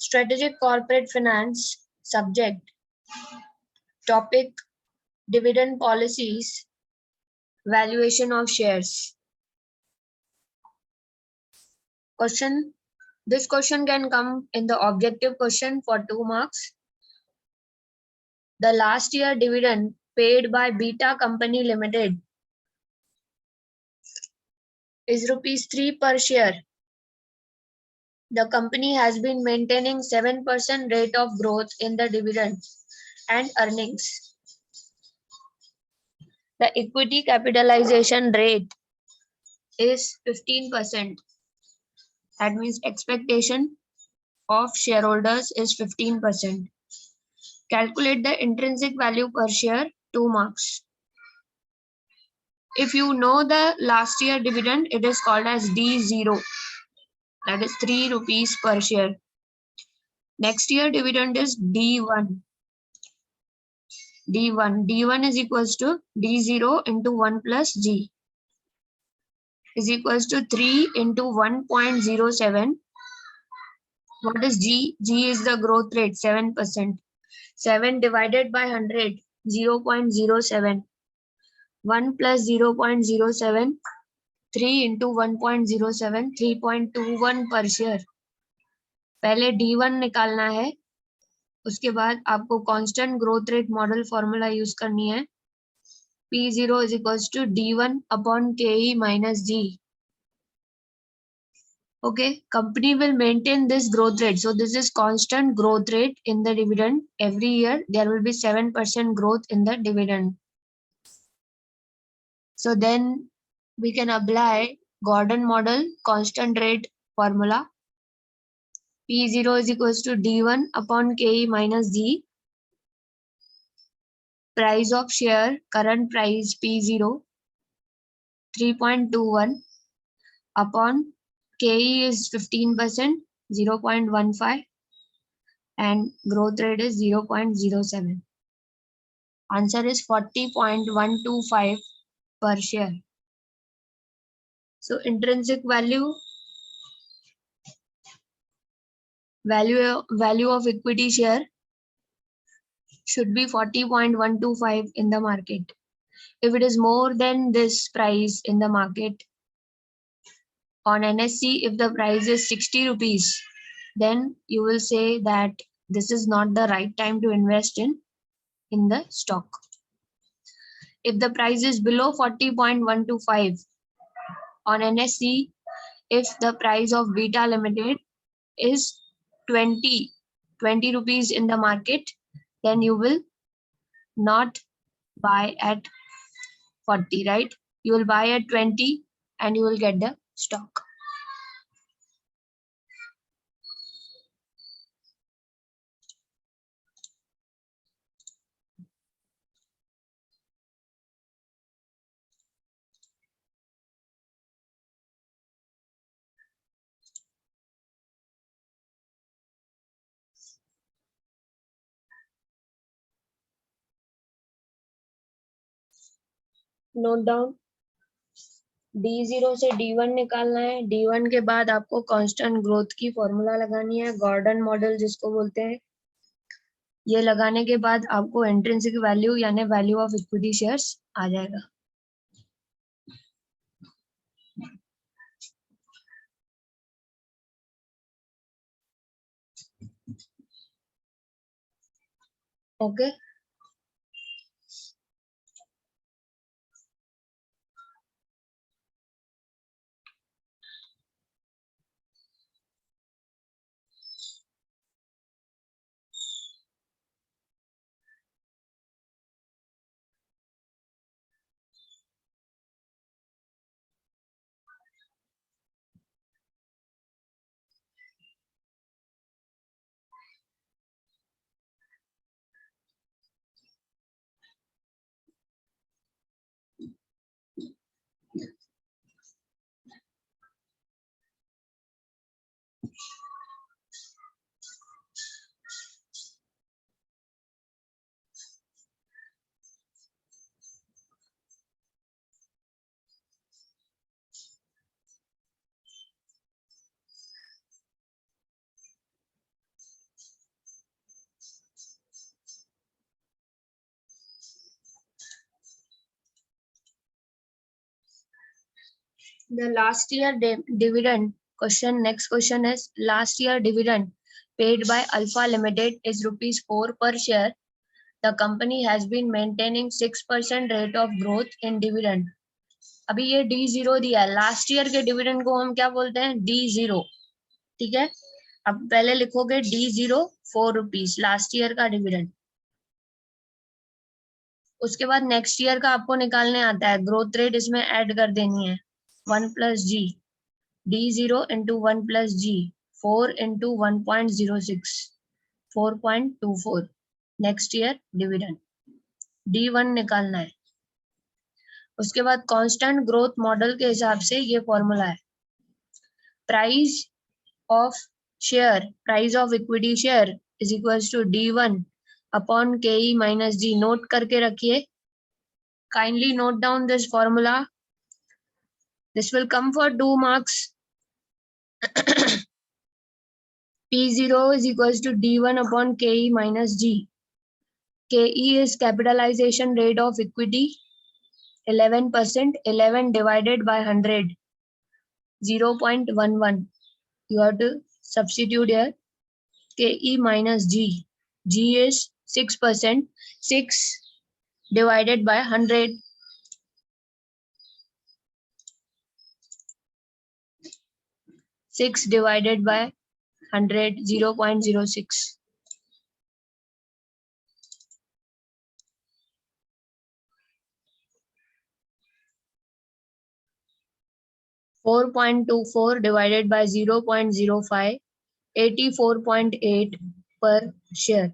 Strategic corporate finance. Subject. Topic: dividend policies. Valuation of shares. Question. This question can come in the objective question for 2 marks. The last year dividend paid by Beta Company Limited is rupees 3 per share. The company has been maintaining 7% rate of growth in the dividend and earnings. The equity capitalization rate is 15%. That means expectation of shareholders is 15%. Calculate the intrinsic value per share, 2 marks. If you know the last year dividend, it is called as D0. That is 3 rupees per share. Next year dividend is D1. D1 is equals to D0 into 1 plus G is equals to 3 into 1.07. What is G? G is the growth rate, 7%. 7 divided by 100, 0.07. 1 plus 0.07, 3 into 1.07, 3.21 per share. पहले D1 निकालना है, उसके बाद आपको constant growth rate model formula use करनी है. P0 is equals to D1 upon KE minus G. Okay, company will maintain this growth rate. So this is constant growth rate in the dividend. Every year there will be 7% growth in the dividend. So then we can apply Gordon model constant rate formula. P0 is equals to D1 upon KE minus G. Price of share, current price P0, 3.21 upon KE is 15%, 0.15, and growth rate is 0.07. Answer is 40.125 per share. So intrinsic value of equity share should be 40.125 in the market. If it is more than this price in the market, on NSE, if the price is 60 rupees, then you will say that this is not the right time to invest in the stock. If the price is below 40.125 on NSE, if the price of Beta Limited is 20 rupees in the market, then you will not buy at 40, right? You will buy at 20 and you will get the stock. Note down. D0 से D1 निकालना है. D1 के बाद आपको constant growth की formula लगानी है, Gordon model जिसको बोलते हैं. ये लगाने के बाद आपको इंट्रिंसिक वैल्यू यानी वैल्यू ऑफ इक्विटी शेयर्स आ जाएगा. Okay. The last year dividend question. Next question is last year dividend paid by Alpha Limited is rupees 4 per share. The company has been maintaining 6% rate of growth in dividend. अभी ये D0 दिया है. Last year के dividend को हम क्या बोलते हैं? D0. ठीक है. अब पहले लिखोगे D0 4 रुपीज लास्ट ईयर का डिविडेंड. उसके बाद नेक्स्ट ईयर का आपको निकालने आता है. ग्रोथ रेट इसमें ऐड कर देनी है. 1 प्लस जी. D0 into 1 plus G. 4 into 1.06. 4.24. Next year dividend. D1 निकालना है. उसके बाद कांस्टेंट ग्रोथ मॉडल के हिसाब से ये फॉर्मूला है. Price of share, price of equity share is equals to D1 upon KE minus G. Note करके रखिए. Kindly note down this formula. This will come for 2 marks. P0 is equals to D1 upon KE minus G. KE is capitalization rate of equity 11%. 11 divided by 100, 0.11. You have to substitute here. KE minus G. G is 6%. 6 divided by 100. 6 divided by 100, 0.06. 4.24 divided by 0.05, 84.8 per share.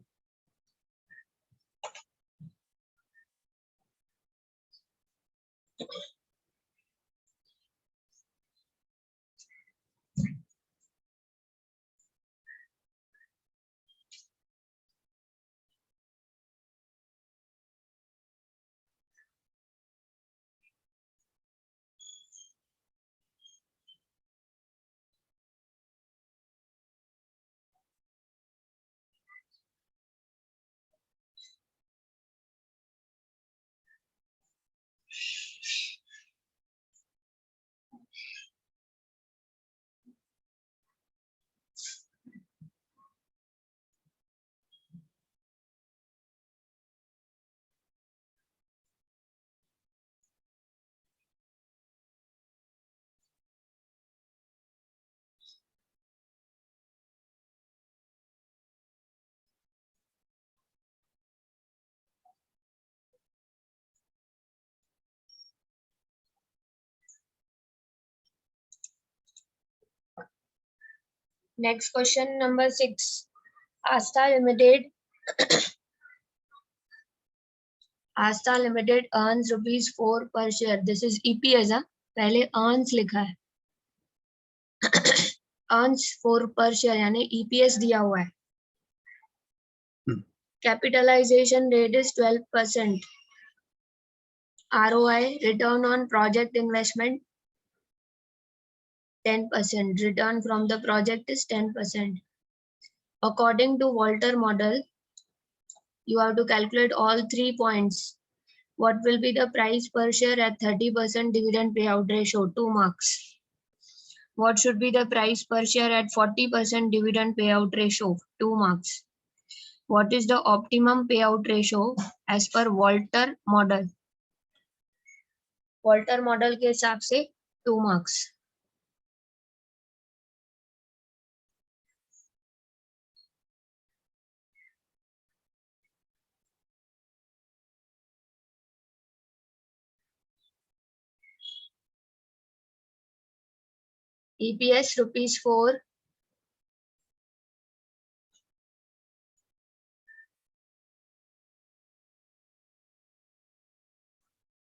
Next question number 6. Asta Limited Asta Limited earns rupees 4 per share. This is EPS. पहले earns लिखा है. earns 4 per share यानी EPS दिया हुआ है. Capitalization rate is 12%. ROI, return on project investment, 10%. Return from the project is 10%. According to Walter model, you have to calculate all 3 points. What will be the price per share at 30% dividend payout ratio? 2 marks. What should be the price per share at 40% dividend payout ratio? 2 marks. What is the optimum payout ratio as per Walter model? Walter model के हिसाब से 2 marks. EPS rupees 4.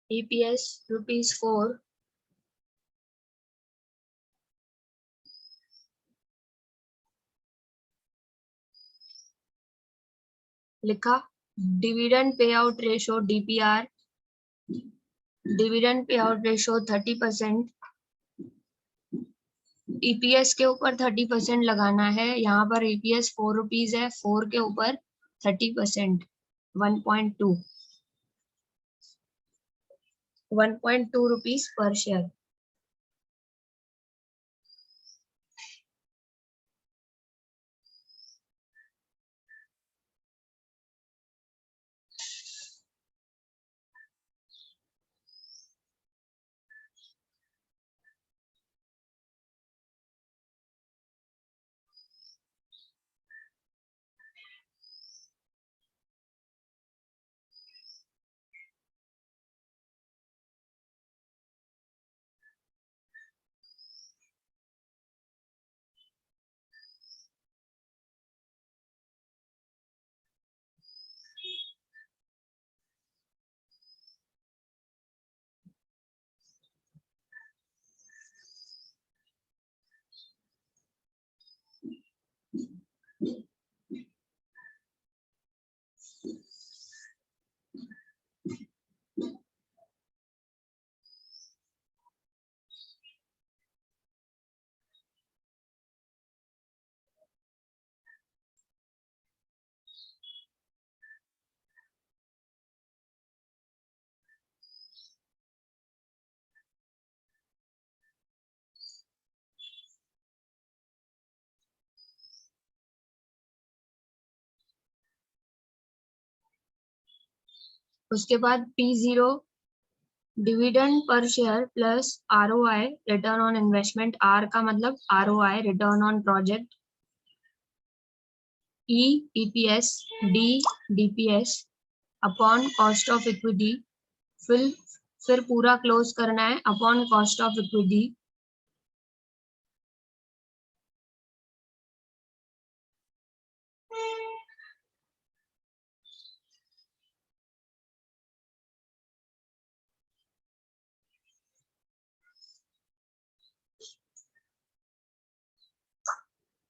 EPS rupees 4. लिखा. Dividend pay out ratio DPR. Dividend pay out ratio 30%. EPS के ऊपर 30% लगाना है. यहाँ पर EPS 4 रुपीज है. 4 के ऊपर 30%, 1.2. 1.2 रुपीज पर शेयर. उसके बाद P0 dividend per share plus ROI return on investment, R का मतलब ROI return on project, E EPS, D DPS upon cost of equity, फिर पूरा क्लोज करना है upon cost of equity,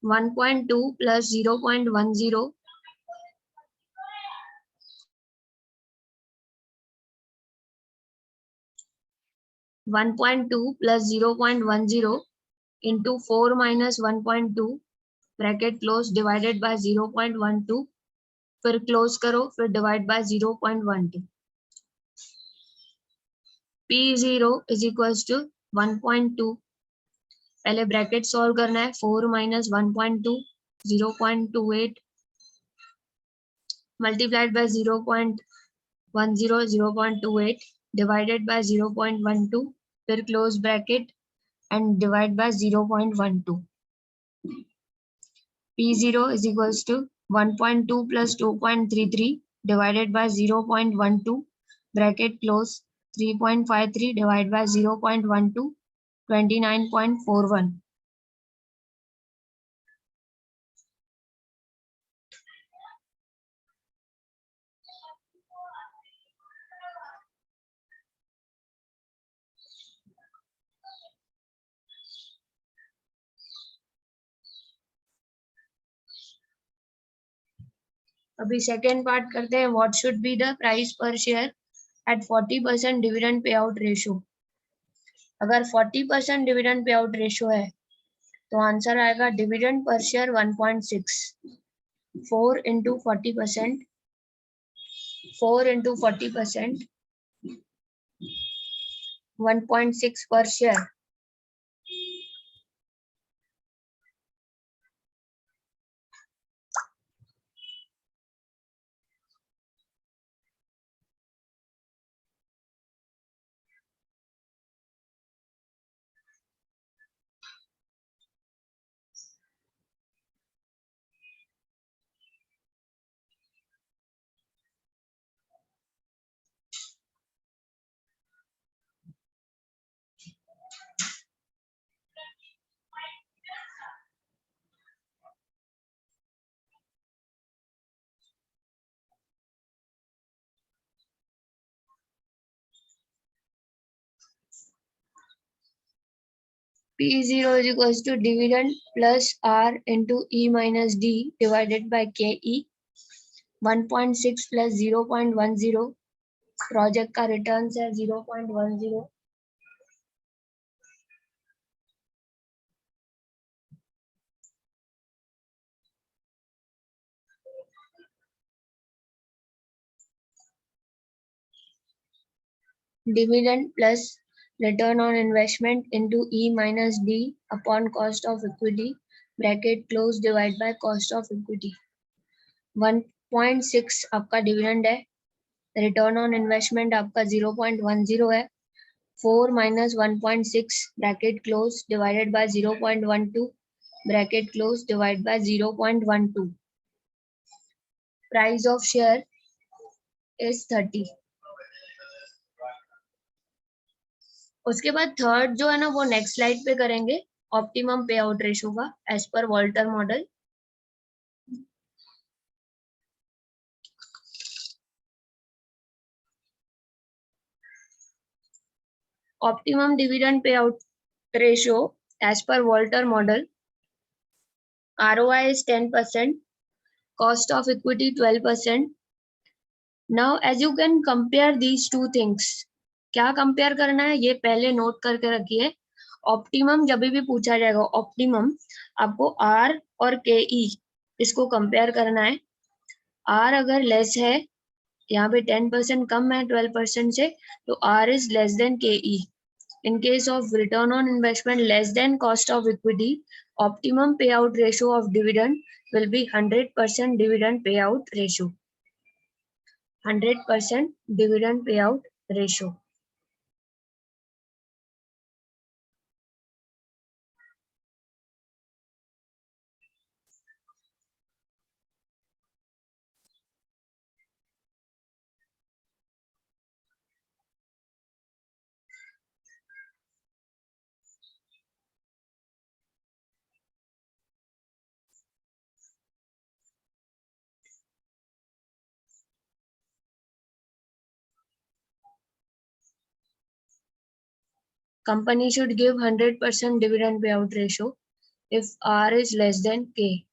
$1.2 plus 0.10 1.2 plus 0.10 into 4 minus 1.2 bracket close divided by 0.12, फिर close करो, फिर divide by 0.12. P0 is equals to 1.2. पहले bracket solve करना है. 4 minus 1.2 0.28 multiplied by 0.10 0.28 divided by 0.12, फिर close bracket and divide by 0.12. P0 is equals to 1.2 plus 2.33 divided by 0.12 bracket close, 3.53 divided by 0.12 29.41. अभी second part करते हैं. What should be the price पर share eight 40% dividend pay out ratio. अगर 40% dividend pay out ratio है तो answer आएगा dividend per share 1.6. 4 into 40%, 4 into 40%, 1.6 per share. P0 is equals to dividend plus R into E minus D divided by KE. 1.6 plus 0.10 project का return है 0.10. Dividend plus return on investment into E minus D upon cost of equity bracket close divide by cost of equity. 1.6 आपका dividend है, return on investment आपका 0.10 है. 4 minus 1.6 bracket close divided by 0.12 bracket close divide by 0.12. Price of share is 30. उसके बाद third जो है ना वो नेक्स्ट स्लाइड पे करेंगे, ऑप्टिमम पे आउट रेशियो का as per Walter model. Optimum dividend pay out ratio as per Walter model. ROI is 10%, cost of equity 12%. Now as you can compare these two things, क्या compare करना है ये पहले note करके रखिए. Optimum जब भी पूछा जाएगा, ऑप्टिमम आपको R और KE इसको कंपेयर करना है. R अगर लेस है, यहाँ पे 10% कम है 12% से, तो R is less than KE. In case of return on investment less than cost of equity, optimum payout ratio of dividend will be 100% dividend payout ratio. 100% dividend payout ratio. Company should give 100% dividend payout ratio if R is less than K.